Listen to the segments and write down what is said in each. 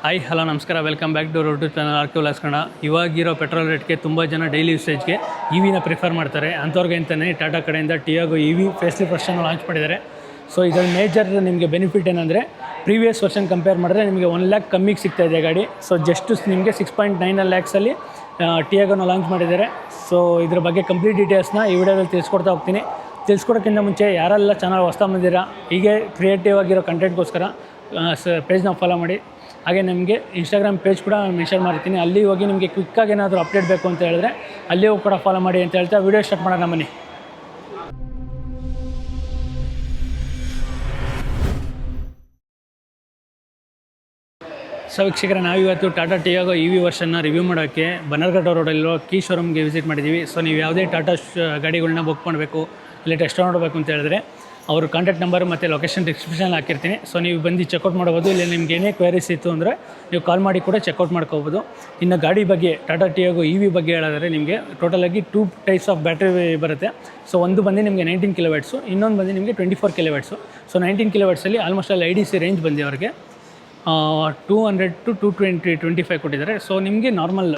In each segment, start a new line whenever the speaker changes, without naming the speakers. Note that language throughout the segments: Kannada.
ಹಾಯ್ ಹಲೋ ನಮಸ್ಕಾರ, welcome back to road to channel R K vlogs Kannada. ಇವಾಗಿರೋ ಪೆಟ್ರೋಲ್ ರೇಟ್ಗೆ ತುಂಬ ಜನ ಡೈಲಿ ಯೂಸೇಜ್ಗೆ ವಿನ ಪ್ರಿಫರ್ ಮಾಡ್ತಾರೆ. ಅಂಥವ್ರಿಗೆ ಅಂತಲೇ ಟಾಟಾ ಕಡೆಯಿಂದ Tiago face lift version launch ಮಾಡಿದ್ದಾರೆ. ಸೊ ಇದರ ಮೇಜರ್ ನಿಮಗೆ ಬೆನಿಫಿಟ್ ಏನಂದರೆ ಪ್ರೀವಿಯಸ್ ವರ್ಷನ್ ಕಂಪೇರ್ ಮಾಡಿದ್ರೆ ನಿಮಗೆ 1 lakh ಕಮ್ಮಿಗೆ ಸಿಗ್ತಾಯಿದೆ ಗಾಡಿ. ಸೊ ಜಸ್ಟ್ ನಿಮಗೆ 6.9 lakhsಲ್ಲಿ ಟಿಯಾಗೋನ ಲಾಂಚ್ ಮಾಡಿದ್ದಾರೆ. ಸೊ ಇದ್ರ ಬಗ್ಗೆ ಕಂಪ್ಲೀಟ್ ಡೀಟೇಲ್ಸ್ನ ಈ ವಿಡಿಯೋದಲ್ಲಿ ತಿಳಿಸ್ಕೊಡ್ತಾ ಹೋಗ್ತೀನಿ. ತಿಳಿಸ್ಕೊಡೋಕ್ಕಿಂತ ಮುಂಚೆ ಯಾರೆಲ್ಲ ಚಾನಲ್ ಹೊಸ್ತಾ ಬಂದಿರಾ, ಹೀಗೆ ಕ್ರಿಯೇಟಿವ್ ಆಗಿರೋ ಕಂಟೆಂಟ್ಗೋಸ್ಕರ ಪೇಜ್ನ ಫಾಲೋ ಮಾಡಿ. ಹಾಗೆ ನಿಮಗೆ ಇನ್ಸ್ಟಾಗ್ರಾಮ್ ಪೇಜ್ ಕೂಡ ಮೆನ್ಷನ್ ಮಾಡಿರ್ತೀನಿ. ಅಲ್ಲಿ ಹೋಗಿ ನಿಮಗೆ ಕ್ವಿಕ್ಕಾಗಿ ಏನಾದರೂ ಅಪ್ಡೇಟ್ ಬೇಕು ಅಂತ ಹೇಳಿದ್ರೆ ಅಲ್ಲಿಯೂ ಕೂಡ ಫಾಲೋ ಮಾಡಿ ಅಂತ ಹೇಳ್ತಾ ವಿಡಿಯೋ ಸ್ಟಾರ್ಟ್ ಮಾಡೋಣ ಬನ್ನಿ. ಸೊ ವೀಕ್ಷಕರೇ, ನಾವಿವತ್ತು ಟಾಟಾ ಟಿಯಾಗೋ ವರ್ಷನ್ನ ರಿವ್ಯೂ ಮಾಡೋಕ್ಕೆ ಬನ್ನರ್ಘಟ್ಟ ರೋಡಲ್ಲಿರೋ ಕೀ ಶೋರೂಮ್ಗೆ ವಿಸಿಟ್ ಮಾಡಿದ್ದೀವಿ. ಸೊ ನೀವು ಯಾವುದೇ ಟಾಟಾ ಗಾಡಿಗಳನ್ನ ಬುಕ್ ಮಾಡಬೇಕು, ಇಲ್ಲ ಟೆಸ್ಟ್ ನೋಡಬೇಕು ಅಂತ ಹೇಳಿದ್ರೆ ಅವ್ರ ಕಾಂಟ್ಯಾಕ್ಟ್ ನಂಬರ್ ಮತ್ತು ಲೊಕೇಶನ್ ಡಿಸ್ಕ್ರಿಪ್ಷನ್ ಹಾಕಿರ್ತೀನಿ. ಸೊ ನೀವು ಬಂದು ಚೆಕ್ಔಟ್ ಮಾಡ್ಬೋದು. ಇಲ್ಲ ನಿಮ್ಗೆ ಏನೇ ಕ್ವೈರೀಸ್ ಇತ್ತು ಅಂದರೆ ನೀವು ಕಾಲ್ ಮಾಡಿ ಕೂಡ ಚೆಕ್ಔಟ್ ಮಾಡ್ಕೋಬೋದು. ಇನ್ನು ಗಾಡಿ ಬಗ್ಗೆ, ಟಾಟಾ ಟಿಯಾಗೋ ಬಗ್ಗೆ ಹೇಳಿದ್ರೆ ನಿಮಗೆ ಟೋಟಲಾಗಿ 2 ಟೈಪ್ಸ್ ಆಫ್ ಬ್ಯಾಟ್ರಿ ಬರುತ್ತೆ. ಸೊ ಒಂದು ಬಂದು ನಿಮಗೆ 19 kW, ಇನ್ನೊಂದು ಬಂದು ನಿಮಗೆ 24 kW. ಸೊ 19 kW ಆಲ್ಮೋಸ್ಟ್ ಅಲ್ಲಿ IDC ರೇಂಜ್ ಬಂದು ಅವ್ರಿಗೆ 200 to 225 ಕೊಟ್ಟಿದ್ದಾರೆ. ಸೊ ನಿಮಗೆ ನಾರ್ಮಲ್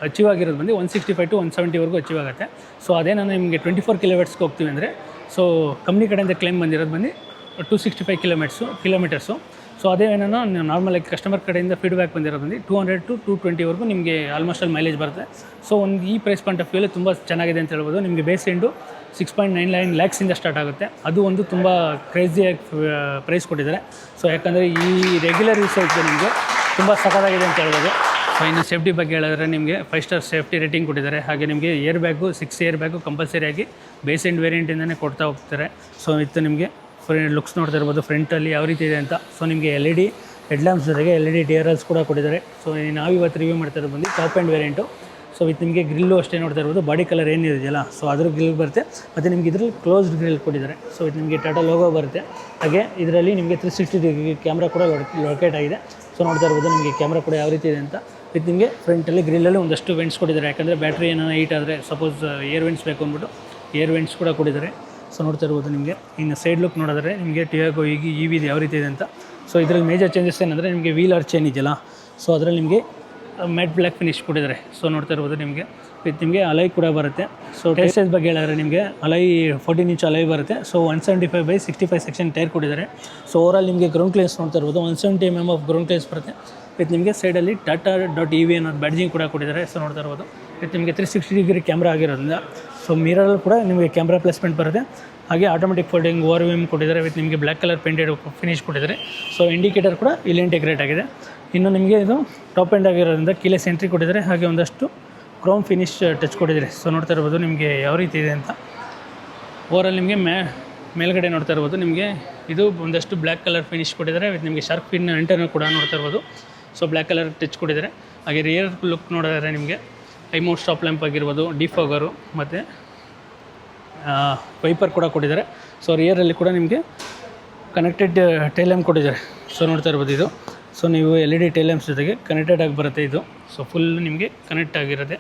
ಅಚೀವ್ ಆಗಿರೋದು ಬಂದು 165 to 170ವರೆಗೂ ಅಚೀವ್ ಆಗುತ್ತೆ. ಸೊ ಅದೇ ನಾನು ನಿಮಗೆ 24 kW ಹೋಗ್ತೀವಿ ಅಂದರೆ ಸೊ ಕಂಪ್ನಿ ಕಡೆಯಿಂದ ಕ್ಲೈಮ್ ಬಂದಿರೋದು ಬಂದು 265 ಕಿಲೋಮೀಟರ್ಸು. ಸೊ ಅದೇ ಏನೋ ನಾರ್ಮಲಾಗಿ ಕಸ್ಟಮರ್ ಕಡೆಯಿಂದ ಫೀಡ್ಬ್ಯಾಕ್ ಬಂದಿರೋದು ಬಂದು 200 to 220ವರೆಗೂ ನಿಮಗೆ ಆಲ್ಮೋಸ್ಟ್ ಅಲ್ಲಿ ಮೈಲೇಜ್ ಬರುತ್ತೆ. ಸೊ ಒಂದು ಈ ಪ್ರೈಸ್ ಪಾಯಿಂಟ್ ಆಫ್ ವ್ಯೂಲಿ ತುಂಬ ಚೆನ್ನಾಗಿದೆ ಅಂತ ಹೇಳ್ಬೋದು. ನಿಮಗೆ ಬೇಸ್ ಎಂಡು 6.99 lakhsಯಿಂದ ಸ್ಟಾರ್ಟ್ ಆಗುತ್ತೆ. ಅದು ಒಂದು ತುಂಬ ಕ್ರೇಜಿಯಾಗಿ ಪ್ರೈಸ್ ಕೊಟ್ಟಿದ್ದಾರೆ. ಸೊ ಯಾಕಂದರೆ ಈ ರೆಗ್ಯುಲರ್ ಯೂಸೇಜ್ಗೆ ನಿಮಗೆ ತುಂಬ ಸಖತ್ತಾಗಿದೆ ಅಂತ ಹೇಳ್ಬೋದು. ಸೊ ಇನ್ನು ಸೇಫ್ಟಿ ಬಗ್ಗೆ ಹೇಳಿದ್ರೆ ನಿಮಗೆ 5 ಸ್ಟಾರ್ ಸೇಫ್ಟಿ ರೇಟಿಂಗ್ ಕೊಟ್ಟಿದ್ದಾರೆ. ಹಾಗೆ ನಿಮಗೆ6 ಏರ್ ಬ್ಯಾಗು ಕಂಪಲ್ಸರಿಯಾಗಿ ಬೇಸ್ ಎಂಡ್ ವೇರಿಯಂಟಿಂದನೇ ಕೊಡ್ತಾ ಹೋಗ್ತಾರೆ. ಸೊ ಇತ್ತು ನಿಮಗೆ ಲುಕ್ಸ್ ನೋಡ್ತಾ ಇರ್ಬೋದು ಫ್ರಂಟಲ್ಲಿ ಯಾವ ರೀತಿ ಇದೆ ಅಂತ. ಸೊ ನಿಮಗೆ LED ಹೆಡ್ಲ್ಯಾಂಪ್ಸ್ ಜೊತೆಗೆ LED DRLs ಕೂಡ ಕೊಟ್ಟಿದ್ದಾರೆ. ಸೊ ನಾವಿವತ್ತು ರಿವ್ಯೂ ಮಾಡ್ತಾ ಇರೋದು ಬಂದು top end variant. So with ನಿಮಗೆ ಗ್ರಿಲ್ಲು ಅಷ್ಟೇ ನೋಡ್ತಾ ಇರ್ಬೋದು. ಬಾಡಿ ಕಲರ್ ಏನಿದೆಯಲ್ಲ, ಸೊ ಅದ್ರ ಗ್ರಿಲ್ ಬರುತ್ತೆ. ಮತ್ತು ನಿಮಗೆ ಇದರಲ್ಲಿ ಕ್ಲೋಸ್ಡ್ ಗ್ರಿಲ್ ಕೊಟ್ಟಿದ್ದಾರೆ. ಸೊ ಇದು ನಿಮಗೆ ಟಾಟಾ ಲೋಗೋ ಬರುತ್ತೆ. ಹಾಗೆ ಇದರಲ್ಲಿ ನಿಮಗೆ 360 ಡಿಗ್ರಿ ಕ್ಯಾಮ್ರಾ ಕೂಡ ಲೊಕೇಟ್ ಆಗಿದೆ. ಸೊ ನೋಡ್ತಾ ಇರ್ಬೋದು ನಿಮಗೆ ಕ್ಯಾಮ್ರಾ ಕೂಡ ಯಾವ ರೀತಿ ಇದೆ ಅಂತ. ವಿತ್ ನಿಮಗೆ ಫ್ರಂಟಲ್ಲಿ ಗ್ರಿಲ್ಲಲ್ಲಿ ಒಂದಷ್ಟು ವೆಂಟ್ಸ್ ಕೊಟ್ಟಿದ್ದಾರೆ. ಯಾಕಂದರೆ ಬ್ಯಾಟ್ರಿ ಏನೋ ಹೀಟ್ ಆದರೆ ಸಪೋಸ್ ಏರ್ ವೆಂಟ್ಸ್ ಬೇಕು ಅಂದ್ಬಿಟ್ಟು ಏರ್ ವೆಂಟ್ಸ್ ಕೂಡ ಕೊಟ್ಟಿದ್ದಾರೆ. ಸೊ ನೋಡ್ತಾ ಇರ್ಬೋದು ನಿಮಗೆ. ಇನ್ನು ಸೈಡ್ ಲುಕ್ ನೋಡಿದ್ರೆ ನಿಮಗೆ ಟಿಯಾಗೋ ಇದು ಯಾವ ರೀತಿ ಇದೆ ಅಂತ. ಸೊ ಇದರಲ್ಲಿ ಮೇಜರ್ ಚೇಂಜಸ್ ಏನಂದರೆ ನಿಮಗೆ ವೀಲ್ ಆರ್ಚ್ ಏನಿದೆಯಲ್ಲ, ಸೊ ಅದರಲ್ಲಿ ನಿಮಗೆ ಮ್ಯಾಟ್ ಬ್ಲ್ಯಾಕ್ ಫಿನಿಶ್ ಕೊಟ್ಟಿದ್ದಾರೆ. ಸೊ ನೋಡ್ತಾ ಇರ್ಬೋದು ನಿಮಗೆ ವಿತ್ ನಿಮಗೆ ಅಲೈ ಕೂಡ ಬರುತ್ತೆ. ಸೊ ಟೈರ್ ಸೈಜ್ ಬಗ್ಗೆ ಹೇಳಿದ್ರೆ ನಿಮಗೆ ಅಲೈ 14 ಇಂಚ್ ಅಲೈ ಬರುತ್ತೆ. ಸೊ 175/65 ಸೆಕ್ಷನ್ ಟೈರ್ ಕೊಟ್ಟಿದ್ದಾರೆ. ಸೊ ಓವರಾಲ್ ನಿಮಗೆ ಗ್ರೌಂಡ್ ಕ್ಲಿಯರೆನ್ಸ್ ನೋಡ್ತಾ ಇರ್ಬೋದು 170 mm ಆಫ್ ಗ್ರೌಂಡ್ ಕ್ಲಿಯರೆನ್ಸ್ ಬರುತ್ತೆ. ವಿತ್ ನಿಮಗೆ ಸೈಡಲ್ಲಿ ಟಾಟಾ.ev ಅನ್ನೋದು ಬ್ಯಾಡ್ಜಿಂಗ್ ಕೂಡ ಕೊಟ್ಟಿದ್ದಾರೆ. ಸೊ ನೋಡ್ತಾ ಇರ್ಬೋದು ವಿತ್ ನಿಮಗೆ 360 ಡಿಗ್ರಿ ಕ್ಯಾಮ್ರಾ ಆಗಿರೋದ್ರಿಂದ ಸೊ ಮಿರರಲ್ಲಿ ಕೂಡ ನಿಮಗೆ ಕ್ಯಾಮ್ರಾ ಪ್ಲೇಸ್ಮೆಂಟ್ ಬರುತ್ತೆ. ಹಾಗೆ ಆಟೋಮೆಟಿಕ್ ಫೋಲ್ಡಿಂಗ್ ORVM ಕೊಟ್ಟಿದ್ದಾರೆ. ವಿತ್ ನಿಮಗೆ ಬ್ಲ್ಯಾಕ್ ಕಲರ್ ಪೇಂಟೆಡ್ ಫಿನಿಶ್ ಕೊಟ್ಟಿದ್ದಾರೆ. ಸೊ ಇಂಡಿಕೇಟರ್ ಕೂಡ ಇಲ್ಲಿ ಇಂಟಿಗ್ರೇಟ್ ಆಗಿದೆ. ಇನ್ನು ನಿಮಗೆ ಇದು ಟಾಪ್ ಎಂಡ್ ಆಗಿರೋದ್ರಿಂದ ಕೀಲೆಸ್ ಎಂಟ್ರಿ ಕೊಟ್ಟಿದ್ದಾರೆ. ಹಾಗೆ ಒಂದಷ್ಟು ಕ್ರೋಮ್ ಫಿನಿಶ್ ಟಚ್ ಕೊಟ್ಟಿದ್ದಾರೆ. ಸೊ ನೋಡ್ತಾ ಇರ್ಬೋದು ನಿಮಗೆ ಯಾವ ರೀತಿ ಇದೆ ಅಂತ. ಓವರಾಲ್ ನಿಮಗೆ ಮೇಲ್ಗಡೆ ನೋಡ್ತಾ ಇರ್ಬೋದು ನಿಮಗೆ ಇದು ಒಂದಷ್ಟು ಬ್ಲ್ಯಾಕ್ ಕಲರ್ ಫಿನಿಶ್ ಕೊಟ್ಟಿದ್ದಾರೆ. ವಿತ್ ನಿಮಗೆ ಶಾರ್ಕ್ ಪಿನ್ ಅಂಟರ್ನಲ್ ಕೂಡ ನೋಡ್ತಾ ಇರ್ಬೋದು. ಸೊ ಬ್ಲ್ಯಾಕ್ ಕಲರ್ ಟಚ್ ಕೊಟ್ಟಿದ್ದಾರೆ. ಹಾಗೆ ರಿಯರ್ ಲುಕ್ ನೋಡಿದ್ರೆ ನಿಮಗೆ ಐಮೌಂಟ್ ಸ್ಟಾಪ್ ಲ್ಯಾಂಪ್ ಆಗಿರ್ಬೋದು, ಡಿಫಾಗರು ಮತ್ತು ವೈಪರ್ ಕೂಡ ಕೊಟ್ಟಿದ್ದಾರೆ. ಸೊ ರಿಯರಲ್ಲಿ ಕೂಡ ನಿಮಗೆ ಕನೆಕ್ಟೆಡ್ ಟೈಲ್ ಲ್ಯಾಂಪ್ ಕೊಟ್ಟಿದ್ದಾರೆ. ಸೊ ನೋಡ್ತಾ ಇರ್ಬೋದು ಇದು. ಸೊ ನೀವು LED ಟೈಲ್ ಲ್ಯಾಂಪ್ಸ್ ಜೊತೆಗೆ ಕನೆಕ್ಟೆಡ್ ಆಗಿ ಬರುತ್ತೆ ಇದು. ಸೊ ಫುಲ್ ನಿಮಗೆ ಕನೆಕ್ಟ್ ಆಗಿರುತ್ತೆ.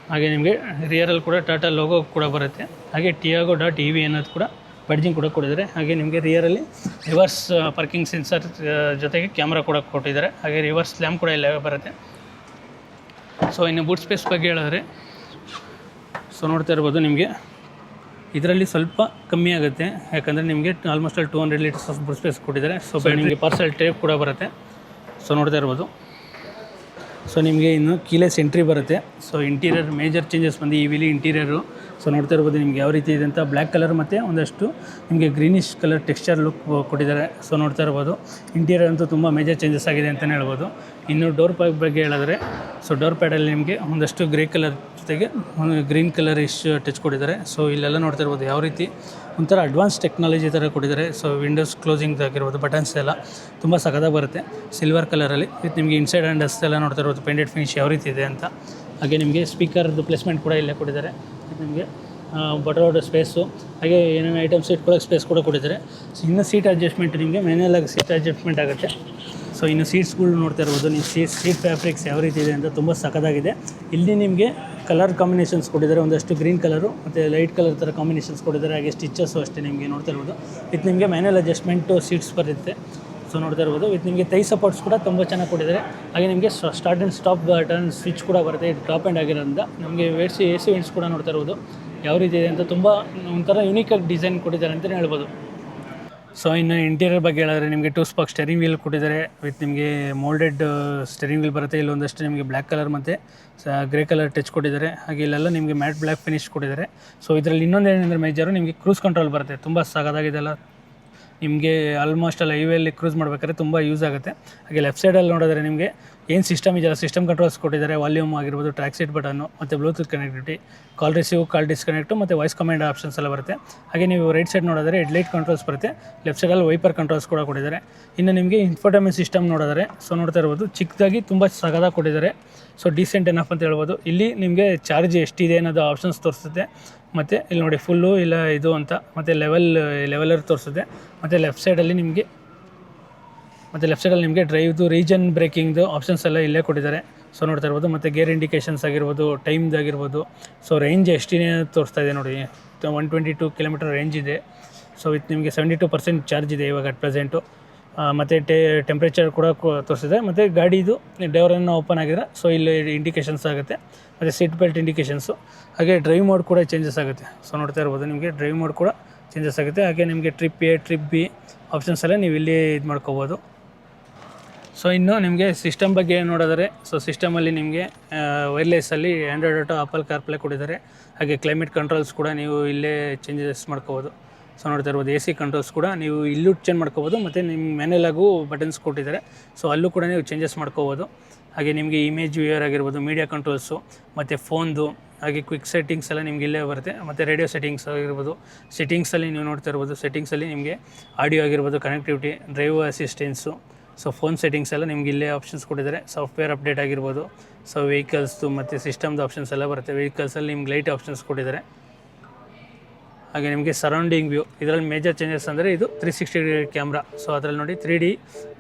ಹಾಗೆ ನಿಮಗೆ ರಿಯರಲ್ಲಿ ಕೂಡ ಟಾಟಾ ಲೋಗೋ ಕೂಡ ಬರುತ್ತೆ. ಹಾಗೆ Tiago.ev ಅನ್ನೋದು ಕೂಡ ಬ್ಯಾಡ್ಜಿಂಗ್ ಕೂಡ ಕೊಟ್ಟಿದ್ದಾರೆ. ಹಾಗೆ ನಿಮಗೆ ರಿಯರಲ್ಲಿ ರಿವರ್ಸ್ ಪಾರ್ಕಿಂಗ್ ಸೆನ್ಸರ್ ಜೊತೆಗೆ ಕ್ಯಾಮ್ರಾ ಕೂಡ ಕೊಟ್ಟಿದ್ದಾರೆ. ಹಾಗೆ ರಿವರ್ಸ್ ಲ್ಯಾಂಪ್ ಕೂಡ ಎಲ್ಲ ಬರುತ್ತೆ. ಸೊ ಇನ್ನು ಬೂಟ್ ಸ್ಪೇಸ್ ಬಗ್ಗೆ ಹೇಳಿದ್ರೆ ಸೊ ನೋಡ್ತಾ ಇರ್ಬೋದು ನಿಮಗೆ ಇದರಲ್ಲಿ ಸ್ವಲ್ಪ ಕಮ್ಮಿ ಆಗುತ್ತೆ. ಯಾಕಂದರೆ ನಿಮಗೆ ಆಲ್ಮೋಸ್ಟ್ ಅಲ್ಲಿ 200 ಲೀಟರ್ಸ್ ಆಫ್ ಬೂಟ್ ಸ್ಪೇಸ್ ಕೊಟ್ಟಿದ್ದಾರೆ. ಸೊ ನಿಮಗೆ ಪಾರ್ಸಲ್ ಟೇಪ್ ಕೂಡ ಬರುತ್ತೆ. ಸೊ ನೋಡ್ತಾ ಇರ್ಬೋದು. ಸೊ ನಿಮಗೆ ಇನ್ನು ಕೀಲೆಸ್ ಎಂಟ್ರಿ ಬರುತ್ತೆ. ಸೊ ಇಂಟೀರಿಯರ್ ಮೇಜರ್ ಚೇಂಜಸ್ ಬಂದು ಇಂಟೀರಿಯರು. ಸೊ ನೋಡ್ತಾ ಇರ್ಬೋದು ನಿಮಗೆ ಯಾವ ರೀತಿ ಇದೆ ಅಂತ. ಬ್ಲ್ಯಾಕ್ ಕಲರ್ ಮತ್ತು ಒಂದಷ್ಟು ನಿಮಗೆ ಗ್ರೀನಿಶ್ ಕಲರ್ ಟೆಕ್ಸ್ಚರ್ ಲುಕ್ ಕೊಟ್ಟಿದ್ದಾರೆ. ಸೊ ನೋಡ್ತಾ ಇರ್ಬೋದು ಇಂಟೀರಿಯರ್ ಅಂತೂ ತುಂಬ ಮೇಜರ್ ಚೇಂಜಸ್ ಆಗಿದೆ ಅಂತಲೇ ಹೇಳ್ಬೋದು. ಇನ್ನು ಡೋರ್ ಪ್ಯಾಡ್ ಬಗ್ಗೆ ಹೇಳಿದ್ರೆ ಸೊ ಡೋರ್ ಪ್ಯಾಡಲ್ಲಿ ನಿಮಗೆ ಒಂದಷ್ಟು ಗ್ರೇ ಕಲರ್ ಜೊತೆಗೆ ಗ್ರೀನ್ ಕಲರ್ ಟಚ್ ಕೊಟ್ಟಿದ್ದಾರೆ. ಸೊ ಇಲ್ಲೆಲ್ಲ ನೋಡ್ತಾ ಇರ್ಬೋದು ಯಾವ ರೀತಿ ಒಂಥರ ಅಡ್ವಾನ್ಸ್ ಟೆಕ್ನಾಲಜಿ ಥರ ಕೊಟ್ಟಿದ್ದಾರೆ. ಸೊ ವಿಂಡೋಸ್ ಕ್ಲೋಸಿಂಗ್ ಆಗಿರ್ಬೋದು, ಬಟನ್ಸ್ ಎಲ್ಲ ತುಂಬ ಸಖತ್ತಾಗಿ ಬರುತ್ತೆ ಸಿಲ್ವರ್ ಕಲರಲ್ಲಿ. ವಿತ್ ನಿಮಗೆ ಇನ್ಸೈಡ್ ಆ್ಯಂಡ್ ಡಸ್ಟ್ ಎಲ್ಲ ನೋಡ್ತಾ ಇರ್ಬೋದು ಪೇಂಟೆಡ್ ಫಿನಿಶ್ ಯಾವ ರೀತಿ ಇದೆ ಅಂತ. ಹಾಗೆ ನಿಮಗೆ ಸ್ಪೀಕರ್ದು ಪ್ಲೇಸ್ಮೆಂಟ್ ಕೂಡ ಇಲ್ಲೇ ಕೊಟ್ಟಿದ್ದಾರೆ. ನಿಮಗೆ ಬಟರ್ ಸ್ಪೇಸು ಹಾಗೆ ಏನೇನು ಐಟಮ್ಸ್ ಇಟ್ಕೊಳ್ಳೋಕೆ ಸ್ಪೇಸ್ ಕೂಡ ಕೊಟ್ಟಿದ್ದಾರೆ. ಸೊ ಇನ್ನು ಸೀಟ್ ಅಡ್ಜಸ್ಟ್ಮೆಂಟ್ ನಿಮಗೆ ಮ್ಯಾನ್ಯಲಾಗಿ ಸೀಟ್ ಅಡ್ಜಸ್ಟ್ಮೆಂಟ್ ಆಗುತ್ತೆ. ಸೊ ಇನ್ನು ಸೀಟ್ಸ್ಗಳು ನೋಡ್ತಾ ಇರ್ಬೋದು ನೀವು. ಸೀಟ್ ಫ್ಯಾಬ್ರಿಕ್ಸ್ ಯಾವ ರೀತಿ ಇದೆ ಅಂತ ತುಂಬ ಸಖತ್ತಾಗಿದೆ. ಇಲ್ಲಿ ನಿಮಗೆ ಕಲರ್ ಕಾಂಬಿನೇಷನ್ಸ್ ಕೊಟ್ಟಿದ್ದಾರೆ. ಒಂದಷ್ಟು ಗ್ರೀನ್ ಕಲರು ಮತ್ತು ಲೈಟ್ ಕಲರ್ ಥರ ಕಾಂಬಿನೇಷನ್ಸ್ ಕೊಟ್ಟಿದ್ದಾರೆ. ಹಾಗೆ ಸ್ಟಿಚಸ್ಸು ಅಷ್ಟೇ ನಿಮಗೆ ನೋಡ್ತಾ ಇರ್ಬೋದು. ಇದು ನಿಮಗೆ ಮ್ಯಾನ್ಯಲ್ ಅಡ್ಜಸ್ಟ್ಮೆಂಟು ಸೀಟ್ಸ್ ಬರುತ್ತೆ. ಸೊ ನೋಡ್ತಾ ಇರ್ಬೋದು. ವಿತ್ ನಿಮಗೆ ಥೈ ಸಪೋರ್ಟ್ಸ್ ಕೂಡ ತುಂಬ ಚೆನ್ನಾಗಿ ಕೊಟ್ಟಿದ್ದಾರೆ. ಹಾಗೆ ನಿಮಗೆ start and stop button switch ಕೂಡ ಬರುತ್ತೆ. ಇದು ಟಾಪ್ ಆ್ಯಂಡ್ ಆಗಿರೋದ್ರಿಂದ ನಮಗೆ ಎ ಸಿ ವೆಂಟ್ಸ್ ಕೂಡ ನೋಡ್ತಾ ಇರ್ಬೋದು ಯಾವ ರೀತಿ ಇದೆ ಅಂತ. ತುಂಬ ಒಂಥರ ಯುನೀಕಾಗಿ ಡಿಸೈನ್ ಕೊಟ್ಟಿದ್ದಾರೆ ಅಂತಲೇ ಹೇಳ್ಬೋದು. ಸೊ ಇನ್ನು ಇಂಟೀರಿಯರ್ ಬಗ್ಗೆ ಹೇಳಿದ್ರೆ ನಿಮಗೆ 2 ಸ್ಪಾಕ್ ಸ್ಟೇರಿಂಗ್ ವೀಲ್ ಕೊಟ್ಟಿದ್ದಾರೆ. ವಿತ್ ನಿಮಗೆ ಮೋಲ್ಡೆಡ್ ಸ್ಟೇರಿಂಗ್ ವೀಲ್ ಬರುತ್ತೆ. ಇಲ್ಲೊಂದಷ್ಟು ನಿಮಗೆ ಬ್ಲ್ಯಾಕ್ ಕಲರ್ ಮತ್ತು ಗ್ರೇ ಕಲರ್ ಟಚ್ ಕೊಟ್ಟಿದ್ದಾರೆ. ಹಾಗೆ ಇಲ್ಲೆಲ್ಲ ನಿಮಗೆ ಮ್ಯಾಟ್ ಬ್ಲ್ಯಾಕ್ ಫಿನಿಶ್ ಕೊಟ್ಟಿದ್ದಾರೆ. ಸೊ ಇದರಲ್ಲಿ ಇನ್ನೊಂದು ಏನಂದರೆ ಮೇಜರು ನಿಮಗೆ ಕ್ರೂಸ್ ಕಂಟ್ರೋಲ್ ಬರುತ್ತೆ. ತುಂಬ ಸಗದಾಗಿದೆಲ್ಲ ನಿಮಗೆ ಆಲ್ಮೋಸ್ಟ್ ಅಲ್ಲಿ ಹೈವೇಲಿ ಕ್ರೂಸ್ ಮಾಡಬೇಕಾದ್ರೆ ತುಂಬ ಯೂಸ್ ಆಗುತ್ತೆ. ಹಾಗೆ ಲೆಫ್ಟ್ ಸೈಡಲ್ಲಿ ನೋಡಿದ್ರೆ ನಿಮಗೆ ಏನು ಸಿಸ್ಟಮ್ ಇದೆಯಲ್ಲ ಸಿಸ್ಟಮ್ ಕಂಟ್ರೋಲ್ಸ್ ಕೊಟ್ಟಿದ್ದಾರೆ. ವಾಲ್ಯೂಮ್ ಆಗಿರ್ಬೋದು, ಟ್ರ್ಯಾಕ್ ಸೀಟ್ ಬಟನ್ನು ಮತ್ತು ಬ್ಲೂಟೂತ್ ಕನೆಕ್ಟಿವಿಟಿ, ಕಾಲ್ ರಿಸೀವ್, ಕಾಲ್ ಡಿಸ್ಕನೆಕ್ಟು ಮತ್ತು ವಾಯ್ಸ್ ಕಮಾಂಡ್ ಆಪ್ಷನ್ಸ್ ಎಲ್ಲ ಬರುತ್ತೆ. ಹಾಗೆ ನೀವು ರೈಟ್ ಸೈಡ್ ನೋಡಿದ್ರೆ ಹೆಡ್ಲೈಟ್ ಕಂಟ್ರೋಲ್ಸ್ ಬರುತ್ತೆ. ಲೆಫ್ಟ್ ಸೈಡಲ್ಲಿ ವೈಪರ್ ಕಂಟ್ರೋಲ್ಸ್ ಕೂಡ ಕೊಟ್ಟಿದ್ದಾರೆ. ಇನ್ನು ನಿಮಗೆ ಇನ್ಫೋಟೈನ್ಮೆಂಟ್ ಸಿಸ್ಟಮ್ ನೋಡಿದ್ರೆ ಸೊ ನೋಡ್ತಾ ಇರ್ಬೋದು ಚಿಕ್ಕದಾಗಿ ತುಂಬ ಸಗದಾಗಿ ಕೊಟ್ಟಿದ್ದಾರೆ. ಸೊ ಡೀಸೆಂಟ್ ಎನಫ್ ಅಂತ ಹೇಳ್ಬೋದು. ಇಲ್ಲಿ ನಿಮಗೆ ಚಾರ್ಜ್ ಎಷ್ಟಿದೆ ಅನ್ನೋದು ಆಪ್ಷನ್ಸ್ ತೋರಿಸುತ್ತೆ. ಮತ್ತು ಇಲ್ಲಿ ನೋಡಿ ಫುಲ್ಲು ಇಲ್ಲ ಇದು ಅಂತ ಮತ್ತು ಲೆವೆಲರ್ ತೋರಿಸುತ್ತೆ. ಮತ್ತು ಲೆಫ್ಟ್ ಸೈಡಲ್ಲಿ ನಿಮಗೆ ಡ್ರೈವ್ದು ರೀಜನ್ ಬ್ರೇಕಿಂಗ್ದು ಆಪ್ಷನ್ಸ್ ಎಲ್ಲ ಇಲ್ಲೇ ಕೊಟ್ಟಿದ್ದಾರೆ. ಸೊ ನೋಡ್ತಾ ಇರ್ಬೋದು. ಮತ್ತು ಗೇರ್ ಇಂಡಿಕೇಷನ್ಸ್ ಆಗಿರ್ಬೋದು, ಟೈಮ್ದು ಆಗಿರ್ಬೋದು. ಸೊ ರೇಂಜ್ ಎಷ್ಟಿದೆ ತೋರಿಸ್ತಾ ಇದೆ ನೋಡಿ, 122 ಕಿಲೋಮೀಟರ್ ರೇಂಜ್ ಇದೆ. ಸೊ ವಿತ್ ನಿಮಗೆ 72% ಚಾರ್ಜ್ ಇದೆ ಇವಾಗ ಅಟ್ ಪ್ರೆಸೆಂಟು. ಮತ್ತು ಟೆಂಪ್ರೇಚರ್ ಕೂಡ ತೋರಿಸಿದೆ. ಮತ್ತು ಗಾಡಿದು ಡೋರನ್ನು ಓಪನ್ ಆಗಿದ್ರೆ ಸೊ ಇಲ್ಲಿ ಇಂಡಿಕೇಷನ್ಸ್ ಆಗುತ್ತೆ. ಮತ್ತು ಸೀಟ್ ಬೆಲ್ಟ್ ಇಂಡಿಕೇಷನ್ಸು. ಹಾಗೆ ಡ್ರೈವ್ ಮೋಡ್ ಕೂಡ ಚೇಂಜಸ್ ಆಗುತ್ತೆ. ಸೊ ನೋಡ್ತಾ ಇರ್ಬೋದು ನಿಮಗೆ ಡ್ರೈವ್ ಮೋಡ್ ಕೂಡ ಚೇಂಜಸ್ ಆಗುತ್ತೆ. ಹಾಗೆ ನಿಮಗೆ trip A, trip B options ಎಲ್ಲ ನೀವು ಇಲ್ಲಿ ಇದು ಮಾಡ್ಕೋಬೋದು. ಸೊ ಇನ್ನು ನಿಮಗೆ ಸಿಸ್ಟಮ್ ಬಗ್ಗೆ ನೋಡಿದರೆ ಸೊ ಸಿಸ್ಟಮಲ್ಲಿ ನಿಮಗೆ ವೈರ್ಲೆಸ್ಸಲ್ಲಿ ಆ್ಯಂಡ್ರಾಯ್ಡ್ ಆಟೋ, ಆಪಲ್ ಕಾರ್ಪ್ಲೇ ಕೊಟ್ಟಿದ್ದಾರೆ. ಹಾಗೆ ಕ್ಲೈಮೇಟ್ ಕಂಟ್ರೋಲ್ಸ್ ಕೂಡ ನೀವು ಇಲ್ಲೇ ಚೇಂಜಸ್ ಮಾಡ್ಕೋಬೋದು. ಸೊ ನೋಡ್ತಾ ಇರ್ಬೋದು ಎ ಸಿ ಕಂಟ್ರೋಲ್ಸ್ ಕೂಡ ನೀವು ಇಲ್ಲೂ ಚೇಂಜ್ ಮಾಡ್ಕೋಬೋದು. ಮತ್ತು ನಿಮ್ಮ ಮ್ಯಾನುಯಲಾಗೂ ಬಟನ್ಸ್ ಕೊಟ್ಟಿದ್ದಾರೆ. ಸೊ ಅಲ್ಲೂ ಕೂಡ ನೀವು ಚೇಂಜಸ್ ಮಾಡ್ಕೋಬೋದು. ಹಾಗೆ ನಿಮಗೆ ಇಮೇಜ್ ವ್ಯೂಯರ್ ಆಗಿರ್ಬೋದು, ಮೀಡಿಯಾ ಕಂಟ್ರೋಲ್ಸು ಮತ್ತು ಫೋನ್ದು, ಹಾಗೆ ಕ್ವಿಕ್ ಸೆಟ್ಟಿಂಗ್ಸ್ ಎಲ್ಲ ನಿಮ್ಗೆ ಇಲ್ಲೇ ಬರುತ್ತೆ. ಮತ್ತು ರೇಡಿಯೋ ಸೆಟ್ಟಿಂಗ್ಸ್ ಆಗಿರ್ಬೋದು. ಸೆಟ್ಟಿಂಗ್ಸಲ್ಲಿ ನೀವು ನೋಡ್ತಾ ಇರ್ಬೋದು ಸೆಟ್ಟಿಂಗ್ಸಲ್ಲಿ ನಿಮಗೆ ಆಡಿಯೋ ಆಗಿರ್ಬೋದು, connectivity, drive assistance, so phone settings ಎಲ್ಲ ನಿಮ್ಗೆ ಇಲ್ಲೇ ಆಪ್ಷನ್ಸ್ ಕೊಟ್ಟಿದ್ದಾರೆ. ಸಾಫ್ಟ್ವೇರ್ ಅಪ್ಡೇಟ್ ಆಗಿರ್ಬೋದು. ಸೊ ವೆಹಿಕಲ್ಸ್ದು ಮತ್ತು ಸಿಸ್ಟಮ್ದು ಆಪ್ಷನ್ಸ್ ಎಲ್ಲ ಬರುತ್ತೆ. ವೆಹಿಕಲ್ಸಲ್ಲಿ ನಿಮ್ಗೆ ಲೈಟ್ ಆಪ್ಷನ್ಸ್ ಕೊಟ್ಟಿದ್ದಾರೆ. ಹಾಗೆ ನಿಮಗೆ ಸರೌಂಡಿಂಗ್ ವ್ಯೂ, ಇದರಲ್ಲಿ ಮೇಜರ್ ಚೇಂಜಸ್ ಅಂದರೆ ಇದು 360 ಡಿಗ್ರಿ ಕ್ಯಾಮ್ರಾ. ಸೊ ಅದರಲ್ಲಿ ನೋಡಿ 3D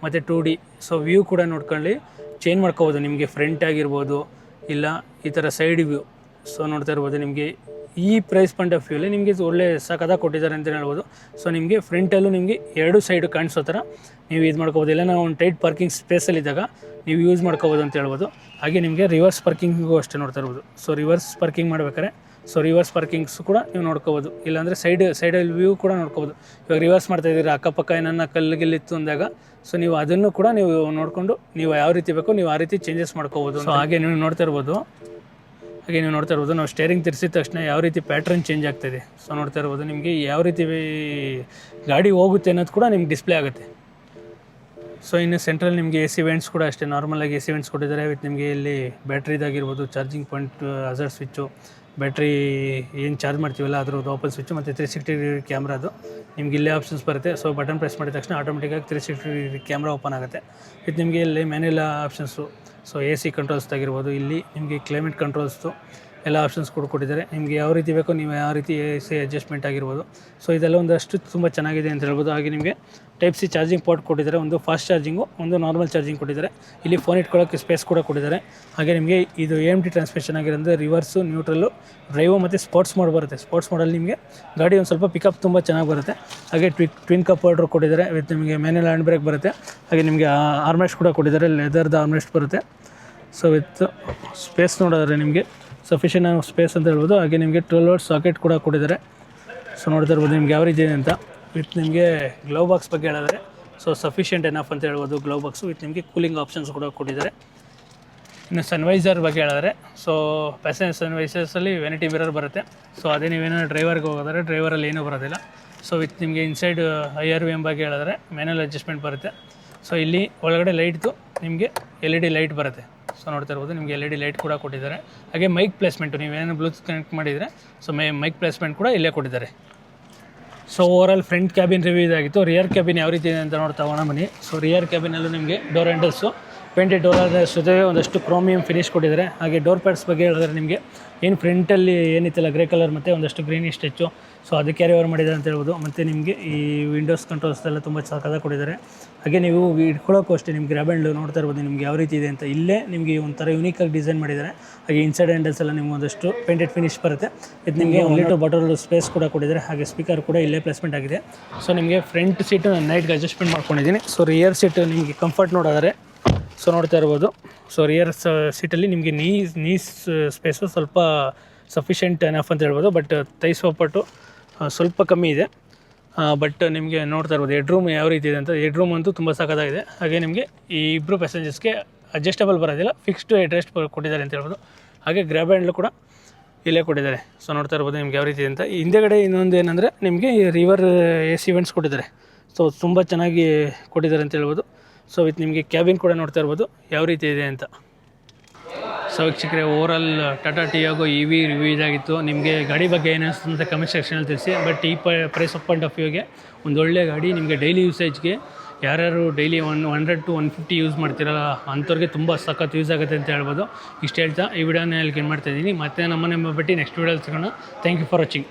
ಮತ್ತು 2D. ಸೊ ವ್ಯೂ ಕೂಡ ನೋಡ್ಕೊಳ್ಳಿ ಚೇಂಜ್ ಮಾಡ್ಕೋಬೋದು. ನಿಮಗೆ ಫ್ರಂಟ್ ಆಗಿರ್ಬೋದು, ಇಲ್ಲ ಈ ಥರ ಸೈಡ್ ವ್ಯೂ. ಸೊ ನೋಡ್ತಾ ಇರ್ಬೋದು ನಿಮಗೆ ಈ ಪ್ರೈಸ್ ಪಾಯಿಂಟ್ ಆಫ್ ವ್ಯೂಲಿ ನಿಮಗೆ ಒಳ್ಳೆ ಸಖತ್ತಾಗಿ ಕೊಟ್ಟಿದ್ದಾರೆ ಅಂತ ಹೇಳ್ಬೋದು. ಸೊ ನಿಮಗೆ ಫ್ರಂಟಲ್ಲೂ ನಿಮಗೆ 2 ಸೈಡು ಕಾಣಿಸೋ ಥರ ನೀವು ಇದು ಮಾಡ್ಕೋಬೋದು. ಇಲ್ಲ ನಾವು ಒಂದು ಟೈಟ್ ಪಾರ್ಕಿಂಗ್ ಸ್ಪೇಸಲ್ಲಿದ್ದಾಗ ನೀವು ಯೂಸ್ ಮಾಡ್ಕೋಬೋದು ಅಂತ ಹೇಳ್ಬೋದು. ಹಾಗೆ ನಿಮಗೆ ರಿವರ್ಸ್ ಪಾರ್ಕಿಂಗಿಗೂ ಅಷ್ಟೇ ನೋಡ್ತಾ ಇರ್ಬೋದು. ಸೊ ರಿವರ್ಸ್ ಪಾರ್ಕಿಂಗ್ ಮಾಡ್ಬೇಕಾದ್ರೆ ಸೊ ರಿವರ್ಸ್ ಪಾರ್ಕಿಂಗ್ಸ್ ಕೂಡ ನೀವು ನೋಡ್ಕೋಬೋದು. ಇಲ್ಲಾಂದರೆ ಸೈಡಲ್ಲಿ ವ್ಯೂ ಕೂಡ ನೋಡ್ಕೋಬೋದು. ಇವಾಗ ರಿವರ್ಸ್ ಮಾಡ್ತಾಯಿದ್ದೀರಾ, ಅಕ್ಕಪಕ್ಕ ಏನನ್ನ ಕಲ್ಲಿತ್ತು ಅಂದಾಗ ಸೊ ನೀವು ಅದನ್ನು ಕೂಡ ನೀವು ನೋಡಿಕೊಂಡು ನೀವು ಯಾವ ರೀತಿ ಬೇಕೋ ನೀವು ಆ ರೀತಿ ಚೇಂಜಸ್ ಮಾಡ್ಕೋಬೋದು. ಸೊ ಹಾಗೆ ನೀವು ನೋಡ್ತಾ ಇರ್ಬೋದು ನಾವು ಸ್ಟೇರಿಂಗ್ ತಿರ್ಸಿದ ತಕ್ಷಣ ಯಾವ ರೀತಿ ಪ್ಯಾಟ್ರನ್ ಚೇಂಜ್ ಆಗ್ತಾಯಿದೆ. ಸೊ ನೋಡ್ತಾ ಇರ್ಬೋದು ನಿಮಗೆ ಯಾವ ರೀತಿ ಗಾಡಿ ಹೋಗುತ್ತೆ ಅನ್ನೋದು ಕೂಡ ನಿಮ್ಗೆ ಡಿಸ್ಪ್ಲೇ ಆಗುತ್ತೆ. ಸೊ ಇನ್ನು ಸೆಂಟ್ರಲ್ಲಿ ನಿಮಗೆ ಎ ಸಿ ವೆಂಟ್ಸ್ ಕೂಡ ಅಷ್ಟೇ ನಾರ್ಮಲಾಗಿ ಎ ಸಿ ವೆಂಟ್ಸ್ ಕೊಟ್ಟಿದ್ದಾರೆ. ವಿತ್ ನಿಮಗೆ ಇಲ್ಲಿ ಬ್ಯಾಟ್ರಿದಾಗಿರ್ಬೋದು, charging point, hazard switch, battery ಏನು ಚಾರ್ಜ್ ಮಾಡ್ತೀವಲ್ಲ ಅದ್ರದ್ದು ಓಪನ್ ಸ್ವಿಚ್ಚು, ಮತ್ತು 360 ಡಿಗ್ರಿ ಕ್ಯಾಮ್ರಾದು ನಿಮ್ಗೆ ಇಲ್ಲೇ ಆಪ್ಷನ್ಸ್ ಬರುತ್ತೆ. ಸೊ ಬಟನ್ ಪ್ರೆಸ್ ಮಾಡಿದ ತಕ್ಷಣ ಆಟೋಮೆಟಿಕ್ಕಾಗಿ 360 ಡಿಗ್ರಿ ಕ್ಯಾಮ್ರಾ ಓಪನ್ ಆಗುತ್ತೆ. ಇದು ನಿಮಗೆ ಇಲ್ಲಿ manual options. So A C controls ಆಗಿರ್ಬೋದು, ಇಲ್ಲಿ ನಿಮಗೆ ಕ್ಲೈಮೇಟ್ ಕಂಟ್ರೋಲ್ಸ್ದು ಎಲ್ಲ ಆಪ್ಷನ್ಸ್ ಕೊಟ್ಟಿದ್ದಾರೆ. ನಿಮಗೆ ಯಾವ ರೀತಿ ಬೇಕೋ ನೀವು ಯಾವ ರೀತಿ ಎ ಸಿ ಅಡ್ಜಸ್ಟ್ಮೆಂಟ್ ಆಗಿರ್ಬೋದು. ಸೊ ಇದೆಲ್ಲ ಒಂದಷ್ಟು ತುಂಬ ಚೆನ್ನಾಗಿದೆ ಅಂತ ಹೇಳ್ಬೋದು. ಹಾಗೆ ನಿಮಗೆ ಟೈಪ್ ಸಿ ಚಾರ್ಜಿಂಗ್ ಪೋರ್ಟ್ ಕೊಟ್ಟಿದ್ದಾರೆ. ಒಂದು ಫಾಸ್ಟ್ ಚಾರ್ಜಿಂಗು, ಒಂದು ನಾರ್ಮಲ್ ಚಾರ್ಜಿಂಗ್ ಕೊಟ್ಟಿದ್ದಾರೆ. ಇಲ್ಲಿ ಫೋನ್ ಇಟ್ಕೊಳ್ಳೋಕ್ಕೆ ಸ್ಪೇಸ್ ಕೂಡ ಕೊಟ್ಟಿದ್ದಾರೆ. ಹಾಗೆ ನಿಮಗೆ ಇದು AMT ಟ್ರಾನ್ಸ್ಮಿಷನ್ ಆಗಿರೋದು ರಿವರ್ಸು, ನ್ಯೂಟ್ರಲ್ಲು, ಡ್ರೈವು ಮತ್ತು ಸ್ಪೋರ್ಟ್ಸ್ ಮೋಡ್ ಬರುತ್ತೆ. ಸ್ಪೋರ್ಟ್ಸ್ ಮೋಡಲ್ಲಿ ನಿಮಗೆ ಗಾಡಿ ಒಂದು ಸ್ವಲ್ಪ ಪಿಕಪ್ ತುಂಬ ಚೆನ್ನಾಗಿ ಬರುತ್ತೆ. ಹಾಗೆ ಟ್ವಿನ್ ಕಪ್ ಹೋಲ್ಡರ್ ಕೊಟ್ಟಿದ್ದಾರೆ. ವಿತ್ ನಿಮಗೆ ಮ್ಯಾನ್ಯುಯಲ್ ಹ್ಯಾಂಡ್ ಬ್ರೇಕ್ ಬರುತ್ತೆ. ಹಾಗೆ ನಿಮಗೆ ಆರ್ಮ್ರೆಸ್ಟ್ ಕೂಡ ಕೊಟ್ಟಿದ್ದಾರೆ, ಲೆದರ್ದು ಆರ್ಮ್ರೆಸ್ಟ್ ಬರುತ್ತೆ. ಸೊ ವಿತ್ ಸ್ಪೇಸ್ ನೋಡಿದ್ರೆ ನಿಮಗೆ ಸಫಿಷಿಯೆಂಟ್ ಸ್ಪೇಸ್ ಅಂತ ಹೇಳ್ಬೋದು. ಹಾಗೆ ನಿಮಗೆ 12 ವೋಲ್ಟ್ ಸಾಕೆಟ್ ಕೂಡ ಕೊಟ್ಟಿದ್ದಾರೆ. ಸೊ ನೋಡ್ತಾ ಇರ್ಬೋದು ನಿಮ್ಗೆ ಯಾವ ರೀತಿ ಇದೆ ಅಂತ. ವಿತ್ ನಿಮಗೆ ಗ್ಲೌ ಬಾಕ್ಸ್ ಬಗ್ಗೆ ಹೇಳಿದ್ರೆ ಸೊ ಸಫಿಷಿಯೆಂಟ್ ಎನಫ್ ಅಂತ ಹೇಳ್ಬೋದು ಗ್ಲೌ ಬಾಕ್ಸು. ವಿತ್ ನಿಮಗೆ ಕೂಲಿಂಗ್ ಆಪ್ಷನ್ಸ್ ಕೂಡ ಕೊಟ್ಟಿದ್ದಾರೆ. ಇನ್ನು ಸನ್ವೈಸರ್ ಬಗ್ಗೆ ಹೇಳಿದ್ರೆ ಸೊ ಪ್ಯಾಸೆಂಜರ್ ಸನ್ವೈಸರ್ಸಲ್ಲಿ ವೆನಿಟಿ ಮಿರರ್ ಬರುತ್ತೆ. ಸೊ ಅದೇ ನೀವೇನಾದ್ರು ಡ್ರೈವರ್ಗೆ ಹೋಗೋದ್ರೆ ಡ್ರೈವರಲ್ಲಿ ಏನೂ ಬರೋದಿಲ್ಲ. ಸೊ ವಿತ್ ನಿಮಗೆ ಇನ್ಸೈಡ್ IRVM ಬಗ್ಗೆ ಹೇಳಿದ್ರೆ ಮ್ಯಾನುಯಲ್ ಅಡ್ಜಸ್ಟ್ಮೆಂಟ್ ಬರುತ್ತೆ. ಸೊ ಇಲ್ಲಿ ಒಳಗಡೆ ಲೈಟ್ದು ನಿಮಗೆ LED ಲೈಟ್ ಬರುತ್ತೆ. ಸೊ ನೋಡ್ತಾ ಇರ್ಬೋದು ನಿಮಗೆ LED ಲೈಟ್ ಕೂಡ ಕೊಟ್ಟಿದ್ದಾರೆ. ಹಾಗೆ ಮೈಕ್ ಪ್ಲೇಸ್ಮೆಂಟು ನೀವೇನು ಬ್ಲೂಟೂತ್ ಕನೆಕ್ಟ್ ಮಾಡಿದರೆ ಸೊ ಮೈಕ್ ಪ್ಲೇಸ್ಮೆಂಟ್ ಕೂಡ ಇಲ್ಲೇ ಕೊಟ್ಟಿದ್ದಾರೆ. So overall front cabin review ಇದಾಗಿತ್ತು. ರಿಯರ್ ಕ್ಯಾಬಿನ್ ಯಾವ ರೀತಿ ಇದೆ ಅಂತ ನೋಡ್ತಾ ಹೋಗೋಣ ಬನ್ನಿ. ಸೊ ರಿಯರ್ ಕ್ಯಾಬಿನಲ್ಲೂ ನಿಮಗೆ door handles painted door handles ಜೊತೆ ಒಂದಷ್ಟು ಕ್ರೋಮಿಯಂ ಫಿನಿಶ್ ಕೊಟ್ಟಿದ್ದಾರೆ. ಹಾಗೆ ಡೋರ್ ಪ್ಯಾಡ್ಸ್ ಬಗ್ಗೆ ಹೇಳಿದ್ರೆ ನಿಮಗೆ ಏನು ಫ್ರಂಟಲ್ಲಿ ಏನಿತ್ತಲ್ಲ ಗ್ರೇ ಕಲರ್ ಮತ್ತು ಒಂದಷ್ಟು ಗ್ರೀನಿಶ್ ಟಚ್ಚು ಸೊ ಅದು ಕ್ಯಾರಿ ಓವರ್ ಮಾಡಿದ್ದಾರೆ ಅಂತ ಹೇಳ್ಬೋದು. ಮತ್ತು ನಿಮಗೆ ಈ ವಿಂಡೋಸ್ ಕಂಟ್ರೋಲ್ಸ್ ಎಲ್ಲ ತುಂಬ ಸಕ್ಕತ್ತಾಗಿ ಕೊಟ್ಟಿದ್ದಾರೆ. ಹಾಗೆ ನೀವು ಇಟ್ಕೊಳ್ಳೋಕ್ಕೂ ಅಷ್ಟೇ ನಿಮ್ಮ ಗ್ರ್ಯಾಬ್ ಹ್ಯಾಂಡ್ಲು ನೋಡ್ತಾ ಇರ್ಬೋದು ನಿಮ್ಗೆ ಯಾವ ರೀತಿ ಇದೆ ಅಂತ. ಇಲ್ಲೇ ನಿಮಗೆ ಒಂಥರ ಯೂನಿಕಾಗಿ ಡಿಸೈನ್ ಮಾಡಿದ್ದಾರೆ. ಹಾಗೆ ಇನ್ಸೈಡ್ ಹ್ಯಾಂಡಲ್ಸ್ ಎಲ್ಲ ನಿಮ್ಗೆ ಒಂದಷ್ಟು ಪೇಂಟೆಡ್ ಫಿನಿಶ್ ಬರುತ್ತೆ. ಇದು ನಿಮಗೆ 1 ಲೀಟರ್ ಬಾಟಲ್ ಸ್ಪೇಸ್ ಕೂಡ ಕೊಟ್ಟಿದ್ದಾರೆ. ಹಾಗೆ ಸ್ಪೀಕರ್ ಕೂಡ ಇಲ್ಲೇ ಪ್ಲೇಸ್ಮೆಂಟ್ ಆಗಿದೆ. ಸೊ ನಿಮಗೆ ಫ್ರಂಟ್ ಸೀಟು ನಾನು ನೈಟ್ಗೆ ಅಡ್ಜಸ್ಟ್ಮೆಂಟ್ ಮಾಡ್ಕೊಂಡಿದ್ದೀನಿ. ಸೊ ರಿಯರ್ ಸೀಟು ನಿಮಗೆ ಕಂಫರ್ಟ್ ನೋಡಿದರೆ ಸೊ ನೋಡ್ತಾ ಇರ್ಬೋದು. ಸೊ ರಿಯರ್ ಸೀಟಲ್ಲಿ ನಿಮಗೆ ನೀಸ್ ಸ್ಪೇಸು ಸ್ವಲ್ಪ ಸಫಿಷಿಯೆಂಟ್ ಎನಫ್ ಅಂತ ಹೇಳ್ಬೋದು. ಬಟ್ ತೈ ಸೋಪಟ್ಟು ಸ್ವಲ್ಪ ಕಮ್ಮಿ ಇದೆ. ಬಟ್ ನಿಮಗೆ ನೋಡ್ತಾ ಇರ್ಬೋದು ಹೆಡ್ ರೂಮ್ ಯಾವ ರೀತಿ ಇದೆ ಅಂತ. ಹೆಡ್ ರೂಮ್ ಅಂತೂ ತುಂಬ ಸಖತ್ತಾಗಿದೆ. ಹಾಗೆ ನಿಮಗೆ ಈ ಇಬ್ಬರು ಪ್ಯಾಸೆಂಜರ್ಸ್ಗೆ ಅಡ್ಜಸ್ಟಬಲ್ ಬರೋದಿಲ್ಲ, ಫಿಕ್ಸ್ಡ್ ಹೆಡ್ ಕೊಟ್ಟಿದ್ದಾರೆ ಅಂತ ಹೇಳ್ಬೋದು. ಹಾಗೆ ಗ್ರ್ಯಾಬ್ ಹ್ಯಾಂಡ್ಲು ಕೂಡ ಇಲ್ಲೇ ಕೊಟ್ಟಿದ್ದಾರೆ. ಸೊ ನೋಡ್ತಾ ಇರ್ಬೋದು ನಿಮ್ಗೆ ಯಾವ ರೀತಿ ಇದೆ ಅಂತ. ಹಿಂದೆಗಡೆ ಇನ್ನೊಂದು ಏನಂದರೆ ನಿಮಗೆ ರಿವರ್ AC ವೆಂಟ್ಸ್ ಕೊಟ್ಟಿದ್ದಾರೆ. ಸೊ ತುಂಬ ಚೆನ್ನಾಗಿ ಕೊಟ್ಟಿದ್ದಾರೆ ಅಂತ ಹೇಳ್ಬೋದು. ಸೊ ವಿತ್ ನಿಮಗೆ ಕ್ಯಾಬಿನ್ ಕೂಡ ನೋಡ್ತಾ ಇರ್ಬೋದು ಯಾವ ರೀತಿ ಇದೆ ಅಂತ. ಸೊ ವೀಕ್ಷಕರೇ, overall Tata Tiago EV review ಇದಾಗಿತ್ತು. ನಿಮಗೆ ಗಾಡಿ ಬಗ್ಗೆ ಏನು ಅನಿಸ್ತು ಅಂತ ಕಮೆಂಟ್ ಸೆಕ್ಷನಲ್ಲಿ ತಿಳಿಸಿ. ಬಟ್ ಈ ಪ್ರೈಸ್ ಪಾಯಿಂಟ್ ಆಫ್ ವ್ಯೂಗೆ ಒಂದು ಒಳ್ಳೆ ಗಾಡಿ. ನಿಮಗೆ ಡೈಲಿ ಯೂಸೇಜ್ಗೆ ಯಾರ್ಯಾರು ಡೈಲಿ 100 to 150 ಯೂಸ್ ಮಾಡ್ತಿರಲ್ಲ ಅಂಥವ್ರಿಗೆ ತುಂಬ ಸಖತ್ ಯೂಸ್ ಆಗುತ್ತೆ ಅಂತ ಹೇಳ್ಬೋದು. ಇಷ್ಟು ಹೇಳ್ತಾ ಈ ವಿಡಿಯೋನ ಎಲ್ಲಿಗೆ ಮಾಡ್ತಾಯಿದ್ದೀನಿ. ಮತ್ತೆ ನಮ್ಮನೆ ಬಿಟ್ಟು ನೆಕ್ಸ್ಟ್ ವಿಡಿಯೋದಲ್ಲಿ ಸಿಗೋಣ. Thank you for watching.